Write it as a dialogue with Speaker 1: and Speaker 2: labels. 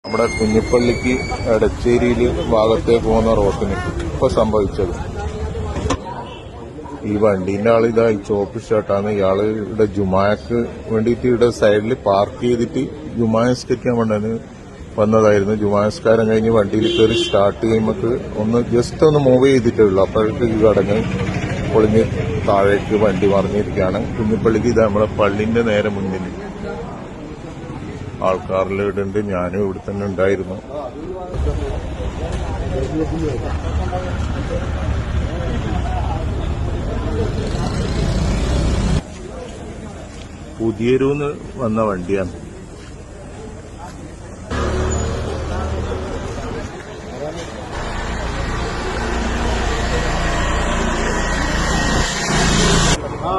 Speaker 1: നമ്മുടെ കുഞ്ഞിപ്പള്ളിക്ക് എടച്ചേരിയിൽ ഭാഗത്തേക്ക് പോകുന്ന റോഡിന് ഇപ്പൊ സംഭവിച്ചത്. ഈ വണ്ടീന്റെ ആൾ ഇതാ ഈ ചോപ്പ് ഷർട്ടാണ്. ഇയാള് ഇവിടെ ജുമാക്ക് വേണ്ടിയിട്ട് ഇവിടെ സൈഡിൽ പാർക്ക് ചെയ്തിട്ട് ജുമാസ്കരിക്കാൻ വേണ്ടി വന്നതായിരുന്നു. ജുമാസ്കാരം കഴിഞ്ഞ് വണ്ടിയിൽ കയറി സ്റ്റാർട്ട് ചെയ്യുമ്പോൾ ഒന്ന് ജസ്റ്റ് ഒന്ന് മൂവ് ചെയ്തിട്ടേ ഉള്ളൂ. അപ്പോഴേക്ക് ഈ കടങ്ങ് പൊളിഞ്ഞ് താഴേക്ക് വണ്ടി മറിഞ്ഞിരിക്കുകയാണ്. കുഞ്ഞിപ്പള്ളിക്ക് ഇതാ നമ്മളെ പള്ളിന്റെ നേരെ മുന്നിൽ ആൾക്കാരെല്ലാം ഇടുണ്ട്. ഞാനും ഇവിടെ തന്നെ ഉണ്ടായിരുന്നു. പുതിയൊരുന്ന് വന്ന വണ്ടിയാണ്.
Speaker 2: ആ